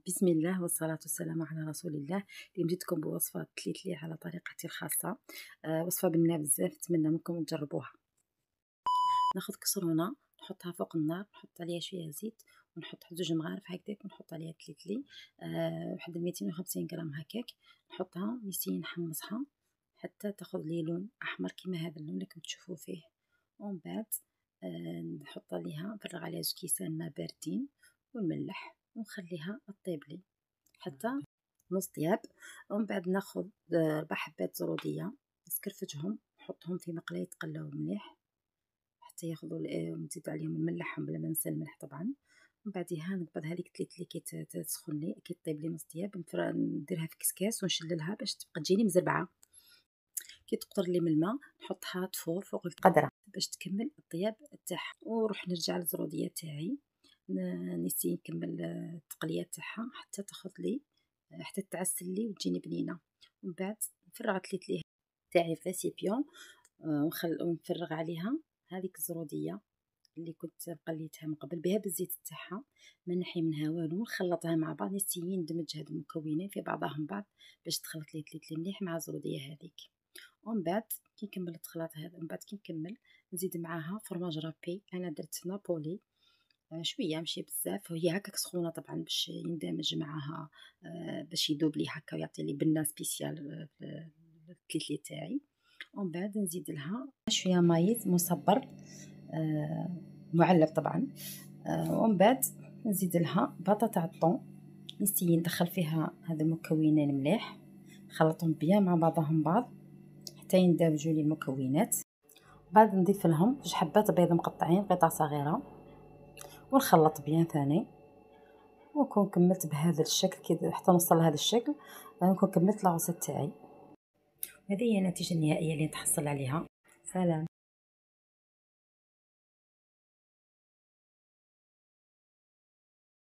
بسم الله والصلاة والسلام على رسول الله. اليوم جيتكم بوصفة تليتلي على طريقتي الخاصة. وصفة بنينة بزاف، نتمنى منكم تجربوها. ناخذ كسرونة نحطها فوق النار، نحط عليها شوية زيت ونحط واحد 2 مغارف هكذاك، ونحط عليها تليتلي واحد 250 غرام هكاك. نحطها نسيي نحمصها حتى تاخذ لي لون احمر كيما هذا اللون اللي كنت تشوفوا فيه. ومن بعد نحط عليها نفرغ عليها 2 كيسان ماء باردين ونملح ونخليها طيب لي حتى نص طياب. ومن بعد ناخذ 4 حبات زروديه نسكرفجهم نحطهم في مقلاة يتقلاو مليح حتى ياخذوا ونزيد عليهم نملحهم بلا ما ننسى الملح طبعا. ومن بعدها نقبض هذيك التليتلي كي تسخن لي كي طيب لي نص طياب، نديرها في كسكاس ونشللها باش تبقى تجيني مزربعه. كي تقطر لي من الماء نحطها تفور فوق القدره باش تكمل الطياب تاعها، ونروح نرجع للزروديه تاعي نسي نكمل التقليه تاعها حتى تاخذ لي حتى تعسل لي وتجيني بنينه. ومن بعد نفرغ التليتلي تاعي في ريسيبيون ونفرغ عليها هذيك الزروديه اللي كنت قليتها من قبل بها بالزيت تاعها، ما نحي منها والو، ونخلطها مع بعض نسيي ندمج هاد المكونين في بعضهم بعض باش تخلط لي تليتلي مليح مع الزروديه هذيك. ومن بعد كي نكمل الخلاط هذا من بعد كي نكمل نزيد معاها فرماج رابي، انا درت نابولي شويه ماشي بزاف، وهي هكاك سخونه طبعا باش يندمج معاها باش يذوب لي هكا ويعطي لي بنه سبيسيال التليتلي تاعي. ومن بعد نزيد لها شويه مايز مصبر معلب طبعا. ومن بعد نزيد لها بطاطا عطون نسيي ندخل فيها هذا المكونين مليح نخلطهم بيان مع بعضهم بعض حتى يندمجوا لي المكونات. بعد نضيف لهم 2 حبات بيض مقطعين قطع صغيره ونخلط بيان ثاني، ونكون كملت بهذا الشكل كده حتى نوصل لهذا الشكل. نكون كملت العصا تاعي. هذه هي النتيجه النهائيه اللي نتحصل عليها. سلام.